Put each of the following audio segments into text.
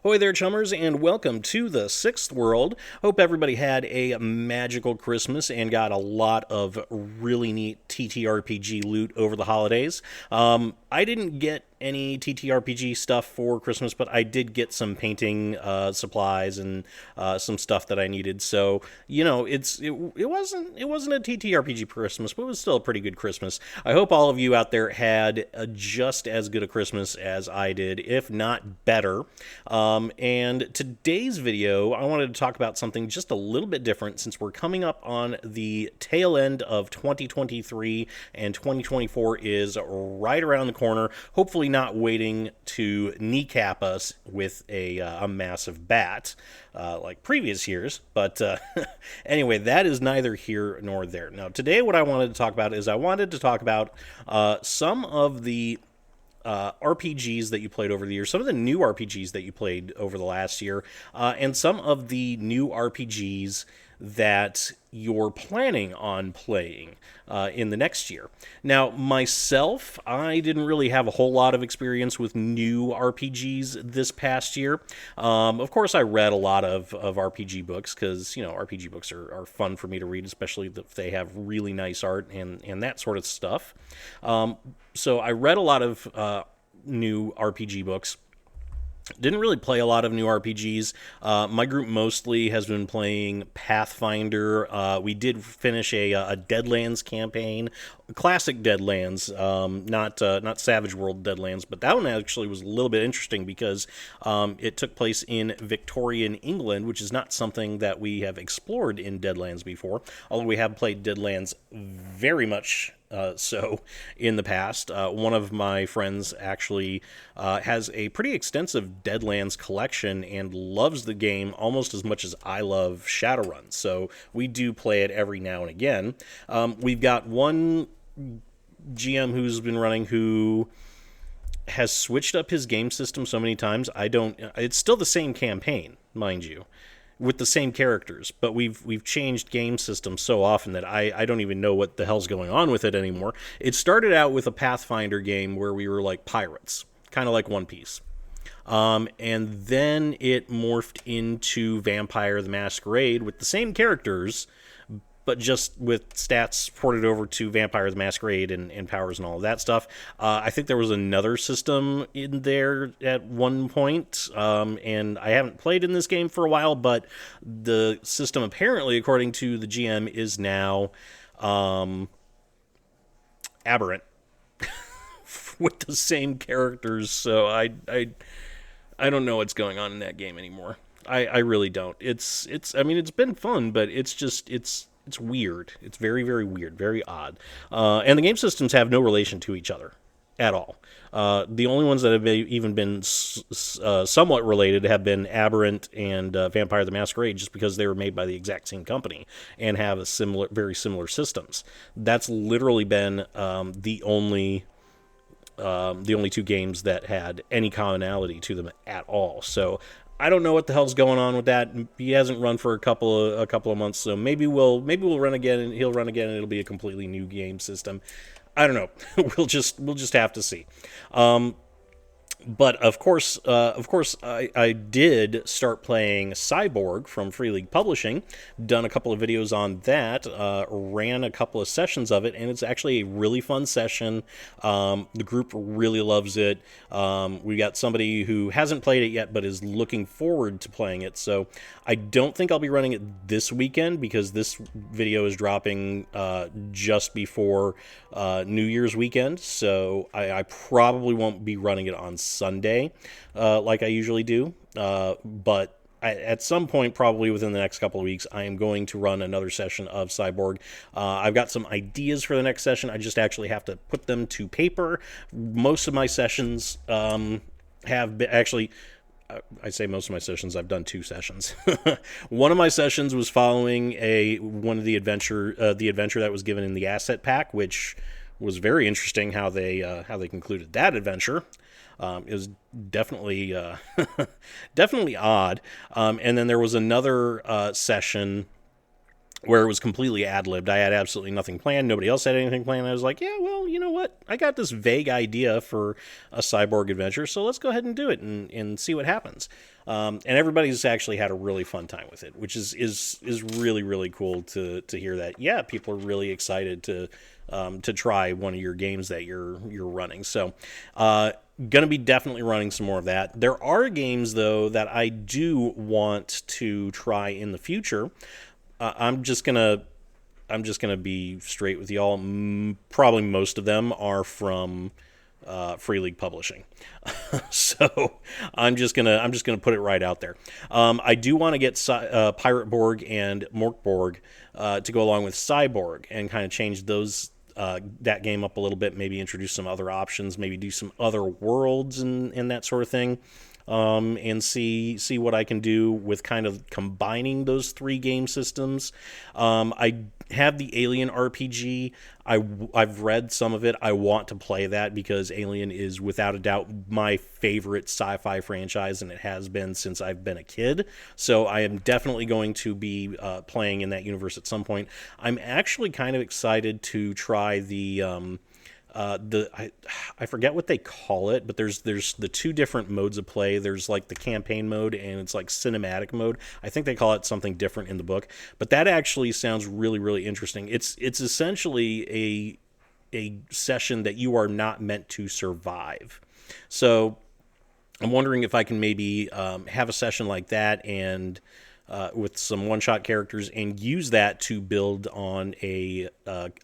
Ahoy there, Chummers, and welcome to the Sixth World. Hope everybody had a magical Christmas and got a lot of really neat TTRPG loot over the holidays. I didn't get any TTRPG stuff for Christmas, but I did get some painting supplies and some stuff that I needed. So it wasn't a TTRPG Christmas, but it was still a pretty good Christmas. I hope all of you out there had just as good a Christmas as I did, if not better. And today's video, I wanted to talk about something just a little bit different since we're coming up on the tail end of 2023 and 2024 is right around the corner. Hopefully not waiting to kneecap us with a massive bat like previous years. But anyway, that is neither here nor there. Now, today what I wanted to talk about is I wanted to talk about some of the RPGs that you played over the years, some of the new RPGs that you played over the last year, and some of the new RPGs that you're planning on playing in the next year. Now, myself, I didn't really have a whole lot of experience with new RPGs this past year. Of course, I read a lot of RPG books because, RPG books are fun for me to read, especially if they have really nice art and that sort of stuff. So I read a lot of new RPG books. Didn't really play a lot of new RPGs. My group mostly has been playing Pathfinder. We did finish a Deadlands campaign, classic Deadlands, not Savage World Deadlands, but that one actually was a little bit interesting because it took place in Victorian England, which is not something that we have explored in Deadlands before, although we have played Deadlands very much so in the past. One of my friends actually has a pretty extensive Deadlands collection and loves the game almost as much as I love Shadowrun, so we do play it every now and again. We've got one GM who's been running who has switched up his game system so many times. It's still the same campaign, mind you, with the same characters, but we've changed game systems so often that I don't even know what the hell's going on with it anymore. It started out with a Pathfinder game where we were like pirates, kind of like One Piece. And then it morphed into Vampire the Masquerade with the same characters, but just with stats ported over to Vampire the Masquerade and powers and all of that stuff. I think there was another system in there at one point, and I haven't played in this game for a while, but the system apparently, according to the GM, is now Aberant with the same characters, so I don't know what's going on in that game anymore. I really don't. It's been fun, but it's weird. It's very, very weird, very odd. And the game systems have no relation to each other at all. The only ones that have even been somewhat related have been Aberant and Vampire the Masquerade, just because they were made by the exact same company and have very similar systems. That's literally been the only two games that had any commonality to them at all. So I don't know what the hell's going on with that. He hasn't run for a couple of months, so maybe we'll run again, and he'll run again, and it'll be a completely new game system. I don't know. We'll just have to see. But of course, I did start playing Cyborg from Free League Publishing. Done a couple of videos on that. Ran a couple of sessions of it, and it's actually a really fun session. The group really loves it. We got somebody who hasn't played it yet, but is looking forward to playing it. So I don't think I'll be running it this weekend because this video is dropping just before New Year's weekend. So I probably won't be running it on Sunday like I usually do, but at some point, probably within the next couple of weeks, I am going to run another session of Cyborg. I've got some ideas for the next session. I just actually have to put them to paper. Most of my sessions have been actually. I say most of my sessions. I've done 2 sessions. One of my sessions was following the adventure that was given in the asset pack, which was very interesting how they concluded that adventure. It was definitely definitely odd. And then there was another session where it was completely ad-libbed. I had absolutely nothing planned. Nobody else had anything planned. I was like, yeah, well, you know what? I got this vague idea for a cyborg adventure, so let's go ahead and do it and see what happens. And everybody's actually had a really fun time with it, which is really, really cool to hear that. Yeah, people are really excited to try one of your games that you're running. So, going to be definitely running some more of that. There are games, though, that I do want to try in the future. I'm just gonna be straight with y'all. Probably most of them are from Free League Publishing, so I'm just gonna put it right out there. I do want to get Pirate Borg and Mork Borg to go along with Cyborg and kind of change those. That game up a little bit, maybe introduce some other options, maybe do some other worlds and that sort of thing. And see what I can do with kind of combining those three game systems. I have the Alien RPG. I've read some of it. I want to play that because Alien is without a doubt my favorite sci-fi franchise, and it has been since I've been a kid. So I am definitely going to be playing in that universe at some point. I'm actually kind of excited to try I forget what they call it, but there's the two different modes of play. There's like the campaign mode and it's like cinematic mode. I think they call it something different in the book, but that actually sounds really, really interesting. It's essentially a session that you are not meant to survive. So I'm wondering if I can maybe have a session like that and with some one-shot characters and use that to build on a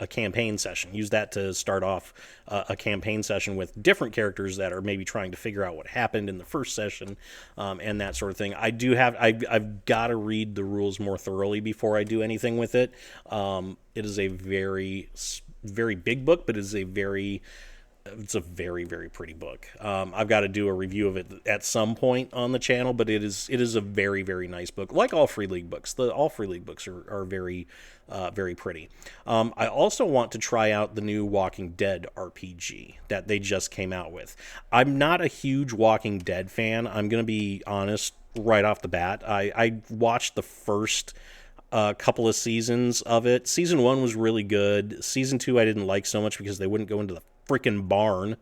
campaign session. Use that to start off a campaign session with different characters that are maybe trying to figure out what happened in the first session and that sort of thing. I've got to read the rules more thoroughly before I do anything with it. It is a very, very big book, but it's a very, very pretty book. I've got to do a review of it at some point on the channel, but it is a very, very nice book. Like all Free League books, all Free League books are very, very pretty. I also want to try out the new Walking Dead RPG that they just came out with. I'm not a huge Walking Dead fan. I'm going to be honest right off the bat. I watched the first couple of seasons of it. Season 1 was really good. Season 2 I didn't like so much because they wouldn't go into the freaking barn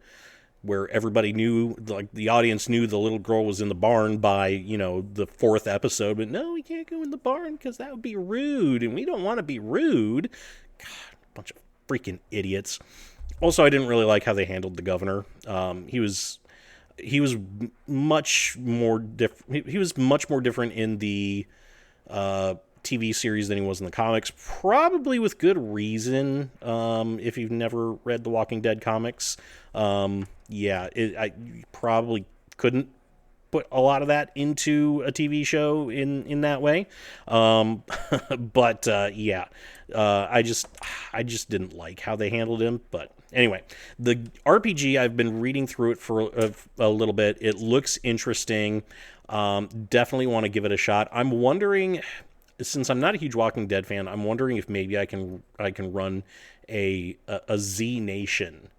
where everybody knew, like the audience knew the little girl was in the barn by, the 4th episode, but no, we can't go in the barn because that would be rude and we don't want to be rude. God, bunch of freaking idiots. Also, I didn't really like how they handled the governor. He was much more different in the TV series than he was in the comics, probably with good reason. If you've never read the Walking Dead comics, I probably couldn't put a lot of that into a TV show in that way. I just didn't like how they handled him. But anyway, the RPG, I've been reading through it for a little bit. It looks interesting. Definitely want to give it a shot. I'm wondering, since I'm not a huge Walking Dead fan, I'm wondering if maybe I can run a Z Nation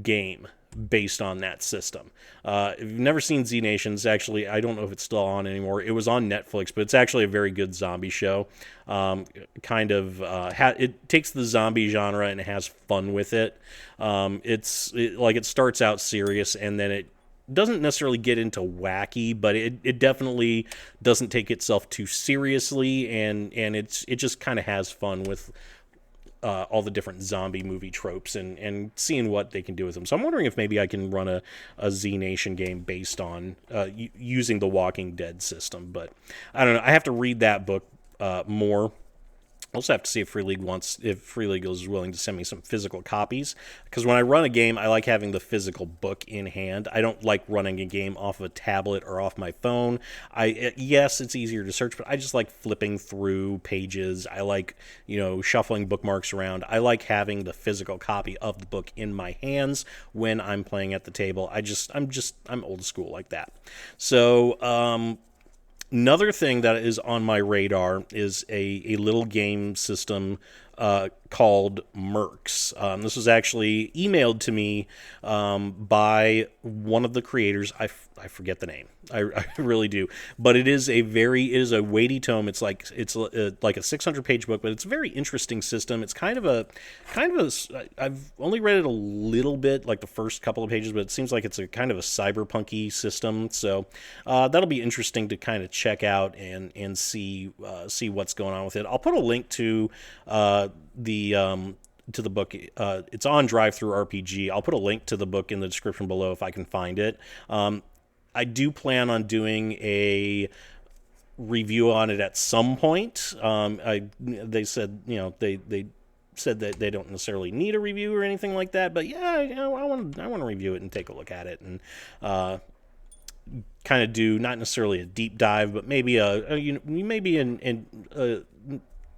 game based on that system. If you've never seen Z Nations, actually, I don't know if it's still on anymore. It was on Netflix, but it's actually a very good zombie show. It takes the zombie genre and has fun with it. It starts out serious and then it doesn't necessarily get into wacky, but it definitely doesn't take itself too seriously, and it just kind of has fun with all the different zombie movie tropes and seeing what they can do with them. So I'm wondering if maybe I can run a Z Nation game based on using the Walking Dead system, but I don't know. I have to read that book more. I also have to see if Free League is willing to send me some physical copies, because when I run a game, I like having the physical book in hand. I don't like running a game off of a tablet or off my phone. Yes, it's easier to search, but I just like flipping through pages. I like, shuffling bookmarks around. I like having the physical copy of the book in my hands when I'm playing at the table. I'm old school like that. So, another thing that is on my radar is a little game system called Mercs. This was actually emailed to me by one of the creators. I forget the name. I really do. But it is a weighty tome. It's like a 600-page book, but it's a very interesting system. It's kind of a I've only read it a little bit, like the first couple of pages, but it seems like it's a kind of a cyberpunky system. So that'll be interesting to kind of check out and see what's going on with it. I'll put a link to the book. It's on DriveThruRPG. I'll put a link to the book in the description below if I can find it. I do plan on doing a review on it at some point. They said, they said that they don't necessarily need a review or anything like that, but yeah, I want to review it and take a look at it and kind of do not necessarily a deep dive, but maybe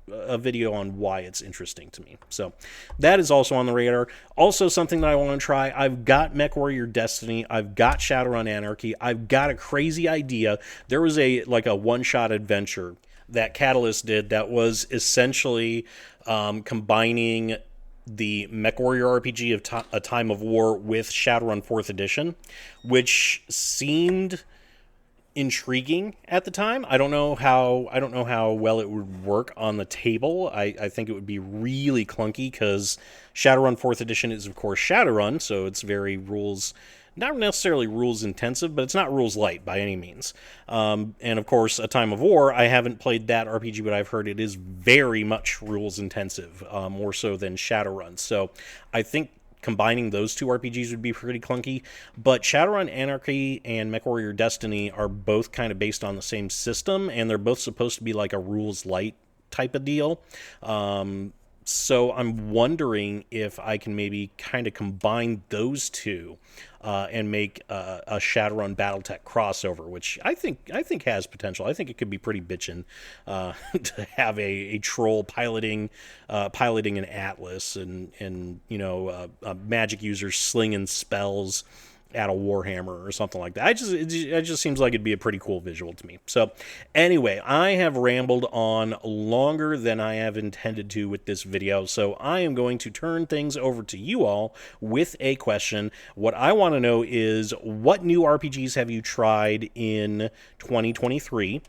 a video on why it's interesting to me. So that is also on the radar. Also something that I want to try. I've got MechWarrior Destiny. I've got Shadowrun Anarchy. I've got a crazy idea. There was a one-shot adventure that Catalyst did that was essentially combining the MechWarrior RPG of A Time of War with Shadowrun 4th Edition, which seemed intriguing at the time. I don't know how well it would work on the table. I think it would be really clunky because Shadowrun 4th Edition is, of course, Shadowrun, so it's very not necessarily rules intensive, but it's not rules light by any means. And of course, A Time of War, I haven't played that RPG, but I've heard it is very much rules intensive, more so than Shadowrun. So I think combining those two RPGs would be pretty clunky, but Shadowrun Anarchy and MechWarrior Destiny are both kind of based on the same system, and they're both supposed to be like a rules light type of deal. So I'm wondering if I can maybe kind of combine those two and make a Shadowrun BattleTech crossover, which I think has potential. I think it could be pretty bitchin' to have a troll piloting an Atlas and magic users slinging spells at a Warhammer or something like that. It just seems like it'd be a pretty cool visual to me. So anyway, I have rambled on longer than I have intended to with this video, so I am going to turn things over to you all with a question. What I want to know is, what new RPGs have you tried in 2023?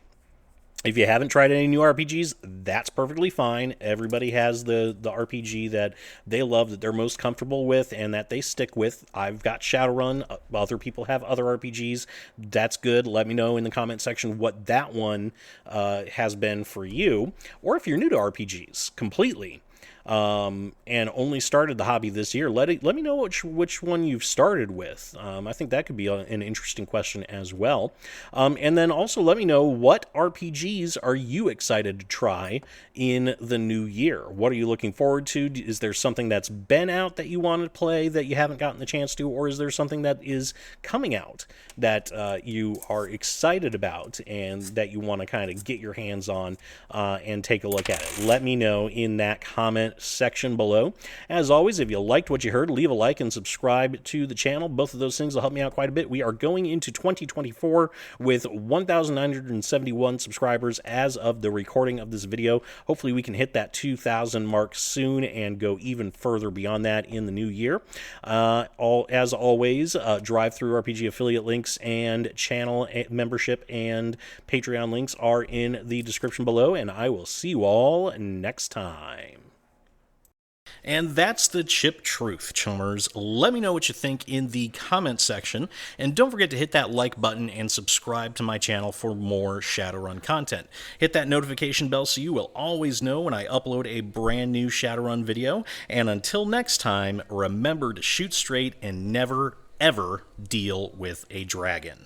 If you haven't tried any new RPGs, that's perfectly fine. Everybody has the RPG that they love, that they're most comfortable with, and that they stick with. I've got Shadowrun. Other people have other RPGs. That's good. Let me know in the comment section what that one has been for you. Or if you're new to RPGs completely, and only started the hobby this year, let me know which one you've started with. I think that could be an interesting question as well. And then also let me know, what RPGs are you excited to try in the new year? What are you looking forward to? Is there something that's been out that you want to play that you haven't gotten the chance to, or is there something that is coming out that you are excited about and that you want to kind of get your hands on and take a look at it? Let me know in that comment section below. As always, if you liked what you heard, leave a like and subscribe to the channel. Both of those things will help me out quite a bit. We are going into 2024 with 1,971 subscribers as of the recording of this video. Hopefully we can hit that 2,000 mark soon and go even further beyond that in the new year. As always, DriveThruRPG affiliate links and channel membership and Patreon links are in the description below, and I will see you all next time. And that's the chip truth, chummers. Let me know what you think in the comment section, and don't forget to hit that like button and subscribe to my channel for more Shadowrun content. Hit that notification bell so you will always know when I upload a brand new Shadowrun video, and until next time, remember to shoot straight and never, ever deal with a dragon.